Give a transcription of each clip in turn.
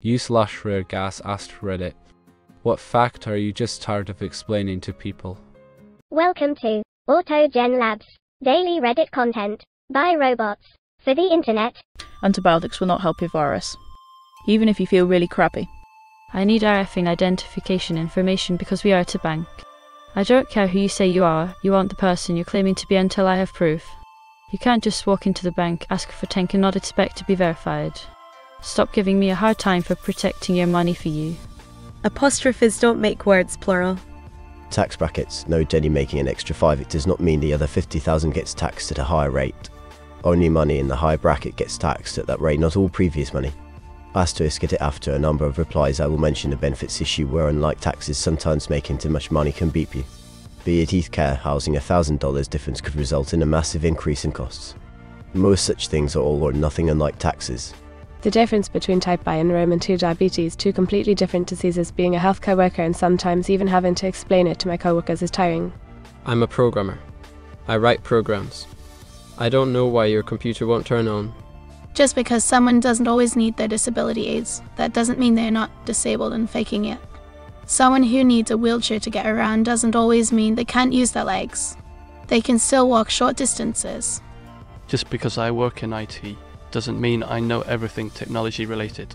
U/Gas asked Reddit, "What fact are you just tired of explaining to people?" Welcome to AutoGenLabs, daily Reddit content by robots for the internet. Antibiotics will not help your virus, even if you feel really crappy. I need RFing identification information because we are at a bank. I don't care who you say you aren't the person you're claiming to be until I have proof. You can't just walk into the bank, ask for 10 and not expect to be verified. Stop giving me a hard time for protecting your money for you. Apostrophes don't make words plural. Tax brackets. No Jenny making an extra 5. It does not mean the other 50,000 gets taxed at a higher rate. Only money in the high bracket gets taxed at that rate, not all previous money. Asterisk it after a number of replies. I will mention the benefits issue where, unlike taxes, sometimes making too much money can beep you. Be it health care, housing, $1,000 difference could result in a massive increase in costs. Most such things are all or nothing, unlike taxes. The difference between type 1 and Roman 2 diabetes, two completely different diseases, being a healthcare worker and sometimes even having to explain it to my coworkers is tiring. I'm a programmer. I write programs. I don't know why your computer won't turn on. Just because someone doesn't always need their disability aids, that doesn't mean they're not disabled and faking it. Someone who needs a wheelchair to get around doesn't always mean they can't use their legs. They can still walk short distances. Just because I work in IT doesn't mean I know everything technology related.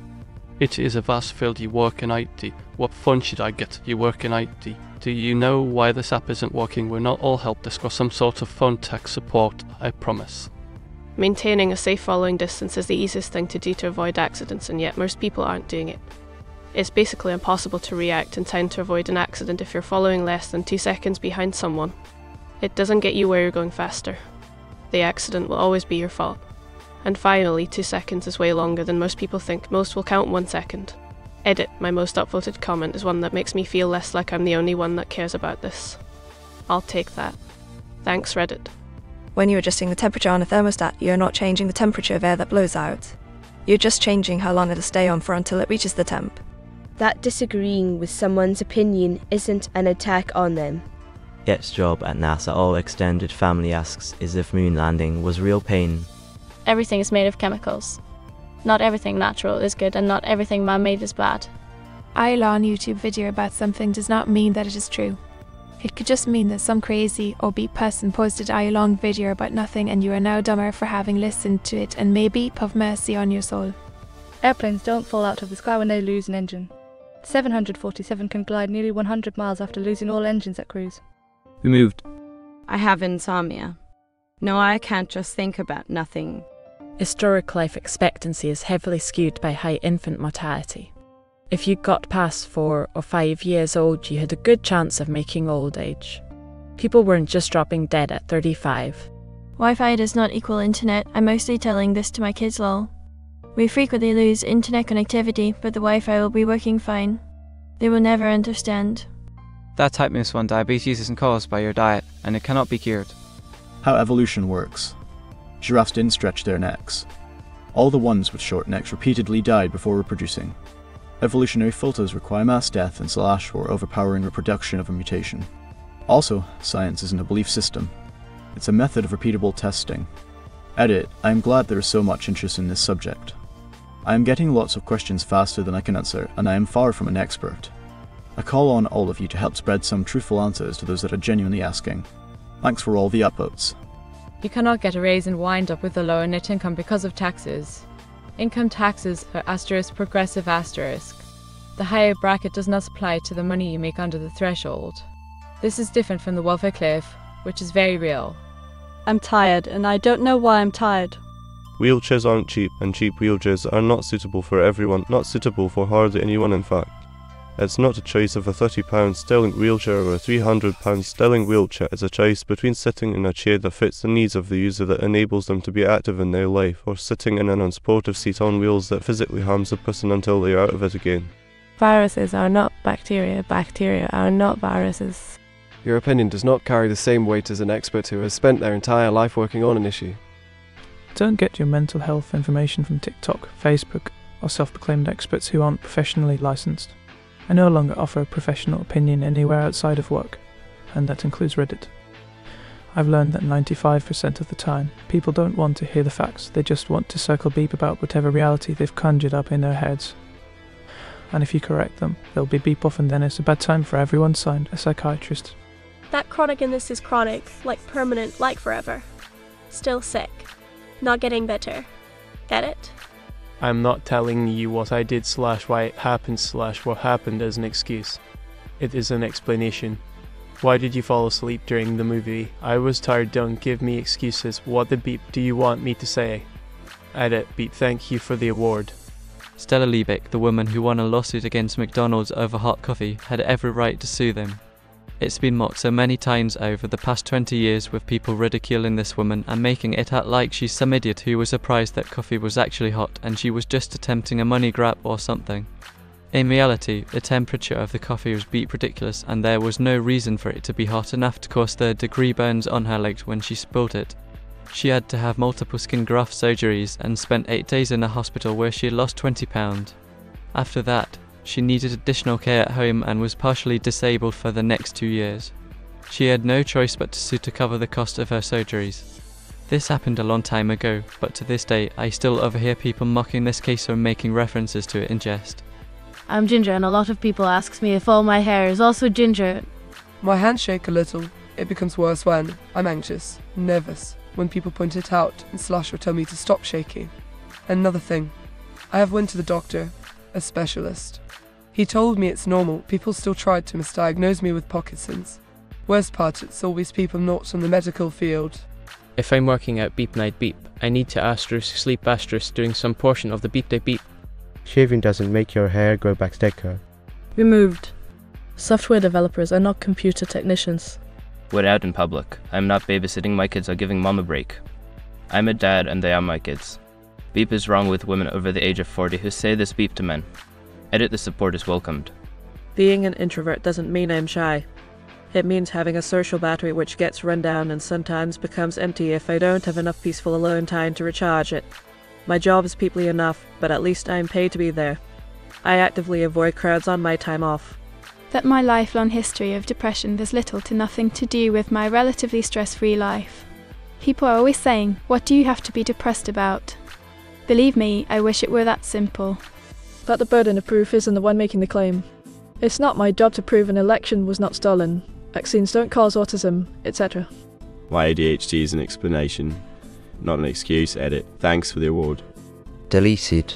It is a vast field. You work in IT. What fun should I get? You work in IT. Do you know why this app isn't working? We're not all help desk or some sort of phone tech support, I promise. Maintaining a safe following distance is the easiest thing to do to avoid accidents, and yet most people aren't doing it. It's basically impossible to react in time to avoid an accident if you're following less than 2 seconds behind someone. It doesn't get you where you're going faster. The accident will always be your fault. And finally, 2 seconds is way longer than most people think. Most will count 1 second. Edit, my most upvoted comment, is one that makes me feel less like I'm the only one that cares about this. I'll take that. Thanks, Reddit. When you're adjusting the temperature on a thermostat, you're not changing the temperature of air that blows out. You're just changing how long it'll stay on for until it reaches the temp. That disagreeing with someone's opinion isn't an attack on them. Jet's job at NASA, all extended family asks, is if moon landing was real pain. Everything is made of chemicals. Not everything natural is good and not everything man-made is bad. I saw on YouTube video about something does not mean that it is true. It could just mean that some crazy or beat person posted a long video about nothing and you are now dumber for having listened to it, and maybe have mercy on your soul. Airplanes don't fall out of the sky when they lose an engine. 747 can glide nearly 100 miles after losing all engines at cruise. We moved. I have insomnia. No, I can't just think about nothing. Historic life expectancy is heavily skewed by high infant mortality. If you got past 4 or 5 years old, you had a good chance of making old age. People weren't just dropping dead at 35. Wi-Fi does not equal internet. I'm mostly telling this to my kids lol. We frequently lose internet connectivity, but the Wi-Fi will be working fine. They will never understand. That type 1 diabetes isn't caused by your diet, and it cannot be cured. How evolution works. Giraffes didn't stretch their necks. All the ones with short necks repeatedly died before reproducing. Evolutionary filters require mass death and / or overpowering reproduction of a mutation. Also, science isn't a belief system. It's a method of repeatable testing. Edit, I am glad there is so much interest in this subject. I am getting lots of questions faster than I can answer, and I am far from an expert. I call on all of you to help spread some truthful answers to those that are genuinely asking. Thanks for all the upvotes. You cannot get a raise and wind up with a lower net income because of taxes. Income taxes are * progressive *. The higher bracket does not apply to the money you make under the threshold. This is different from the welfare cliff, which is very real. I'm tired, and I don't know why I'm tired. Wheelchairs aren't cheap, and cheap wheelchairs are not suitable for everyone, not suitable for hardly anyone in fact. It's not a choice of a £30 sterling wheelchair or a £300 sterling wheelchair. It's a choice between sitting in a chair that fits the needs of the user that enables them to be active in their life, or sitting in an unsportive seat on wheels that physically harms the person until they are out of it again. Viruses are not bacteria. Bacteria are not viruses. Your opinion does not carry the same weight as an expert who has spent their entire life working on an issue. Don't get your mental health information from TikTok, Facebook, or self-proclaimed experts who aren't professionally licensed. I no longer offer a professional opinion anywhere outside of work, and that includes Reddit. I've learned that 95% of the time, people don't want to hear the facts, they just want to circle beep about whatever reality they've conjured up in their heads. and if you correct them, they'll be beep off and then it's a bad time for everyone. Signed, a psychiatrist. That chronic illness is chronic, like permanent, like forever. Still sick. Not getting better. Get it? I'm not telling you what I did / why it happened / what happened as an excuse. It is an explanation. Why did you fall asleep during the movie? I was tired, don't give me excuses. What the beep do you want me to say? Edit, beep, thank you for the award. Stella Liebeck, the woman who won a lawsuit against McDonald's over hot coffee, had every right to sue them. It's been mocked so many times over the past 20 years with people ridiculing this woman and making it out like she's some idiot who was surprised that coffee was actually hot and she was just attempting a money grab or something. In reality, the temperature of the coffee was beep ridiculous and there was no reason for it to be hot enough to cause third-degree burns on her legs when she spilled it. She had to have multiple skin graft surgeries and spent 8 days in a hospital where she lost 20 pounds. After that, she needed additional care at home and was partially disabled for the next 2 years. She had no choice but to sue to cover the cost of her surgeries. This happened a long time ago, but to this day I still overhear people mocking this case or making references to it in jest. I'm ginger and a lot of people asks me if all my hair is also ginger. My hands shake a little. It becomes worse when I'm anxious, nervous, when people point it out and / or tell me to stop shaking. Another thing, I have went to the doctor, a specialist. He told me it's normal. People still tried to misdiagnose me with Parkinson's. Worst part, it's always people not from the medical field. If I'm working at beep night beep, I need to * sleep * doing some portion of the beep day beep. Shaving doesn't make your hair grow back thicker. Removed. Software developers are not computer technicians. We're out in public. I'm not babysitting my kids or giving mom a break. I'm a dad and they are my kids. Beep is wrong with women over the age of 40 who say this beep to men. Edit, the support is welcomed. Being an introvert doesn't mean I'm shy. It means having a social battery which gets run down and sometimes becomes empty if I don't have enough peaceful alone time to recharge it. My job is peoply enough, but at least I'm paid to be there. I actively avoid crowds on my time off. That my lifelong history of depression has little to nothing to do with my relatively stress-free life. People are always saying, what do you have to be depressed about? Believe me, I wish it were that simple. That the burden of proof isn't the one making the claim. It's not my job to prove an election was not stolen, vaccines don't cause autism, etc. My ADHD is an explanation, not an excuse. Edit, thanks for the award. Deleted.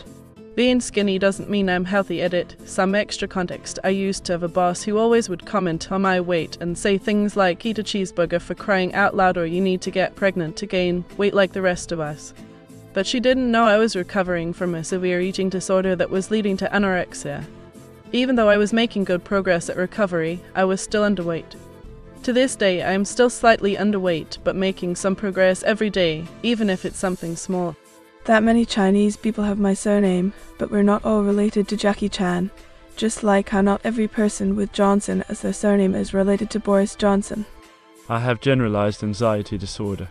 Being skinny doesn't mean I'm healthy. Edit, some extra context. I used to have a boss who always would comment on my weight and say things like eat a cheeseburger for crying out loud or you need to get pregnant to gain weight like the rest of us. But she didn't know I was recovering from a severe eating disorder that was leading to anorexia. Even though I was making good progress at recovery, I was still underweight. To this day, I am still slightly underweight, but making some progress every day, even if it's something small. That many Chinese people have my surname, but we're not all related to Jackie Chan, just like how not every person with Johnson as their surname is related to Boris Johnson. I have generalized anxiety disorder.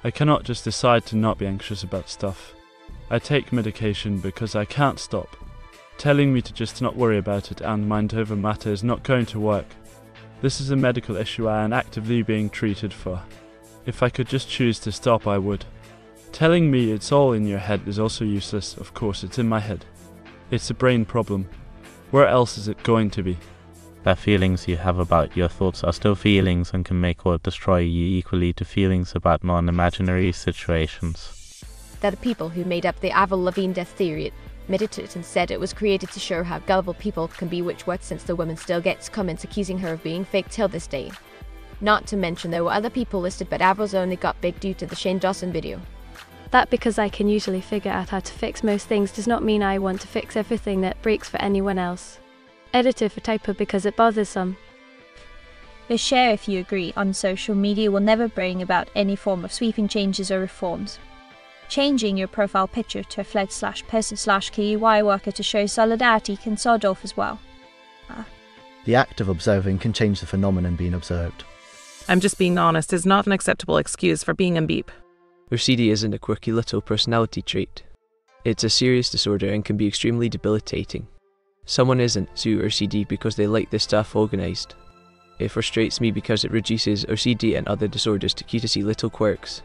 I cannot just decide to not be anxious about stuff. I take medication because I can't stop. Telling me to just not worry about it and mind over matter is not going to work. This is a medical issue I am actively being treated for. If I could just choose to stop, I would. Telling me it's all in your head is also useless. Of course, it's in my head. It's a brain problem. Where else is it going to be? That feelings you have about your thoughts are still feelings and can make or destroy you equally to feelings about non-imaginary situations. They're the people who made up the Avril Lavigne death theory, admitted it and said it was created to show how gullible people can be, which worked since the woman still gets comments accusing her of being fake till this day. Not to mention there were other people listed, but Avril's only got big due to the Shane Dawson video. That because I can usually figure out how to fix most things does not mean I want to fix everything that breaks for anyone else. Editor for typo because it bothers some. The share, if you agree, on social media will never bring about any form of sweeping changes or reforms. Changing your profile picture to a fledged/person/KUI worker to show solidarity can sod off as well. The act of observing can change the phenomenon being observed. I'm just being honest is not an acceptable excuse for being a beep. OCD isn't a quirky little personality trait. It's a serious disorder and can be extremely debilitating. Someone isn't zoo OCD because they like their stuff organised. It frustrates me because it reduces OCD and other disorders to cutesy little quirks.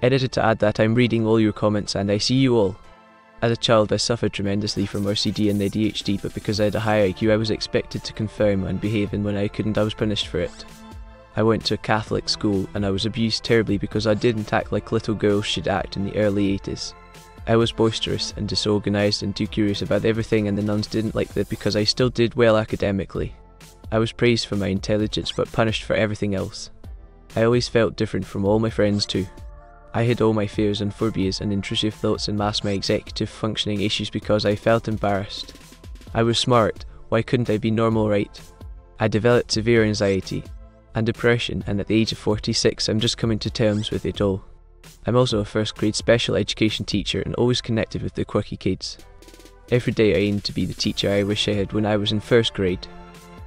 Edited to add that I'm reading all your comments and I see you all. As a child I suffered tremendously from OCD and ADHD, but because I had a high IQ I was expected to conform and behave, and when I couldn't I was punished for it. I went to a Catholic school and I was abused terribly because I didn't act like little girls should act in the early 80s. I was boisterous and disorganised and too curious about everything, and the nuns didn't like that because I still did well academically. I was praised for my intelligence but punished for everything else. I always felt different from all my friends too. I hid all my fears and phobias and intrusive thoughts and masked my executive functioning issues because I felt embarrassed. I was smart, why couldn't I be normal, right? I developed severe anxiety and depression, and at the age of 46 I'm just coming to terms with it all. I'm also a first grade special education teacher and always connected with the quirky kids. Every day I aim to be the teacher I wish I had when I was in first grade.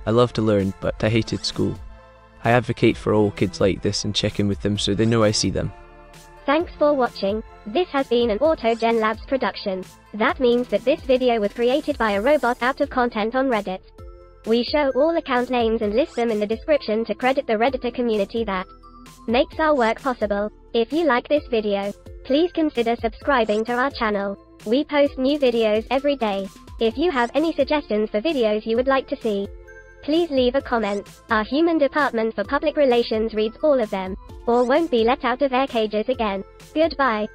I love to learn, but I hated school. I advocate for all kids like this and check in with them so they know I see them. Thanks for watching. This has been an AutoGenLabs production. That means that this video was created by a robot out of content on Reddit. We show all account names and list them in the description to credit the Redditor community that makes our work possible. If you like this video, please consider subscribing to our channel. We post new videos every day. If you have any suggestions for videos you would like to see, please leave a comment. Our human department for public relations reads all of them, or won't be let out of their cages again. Goodbye.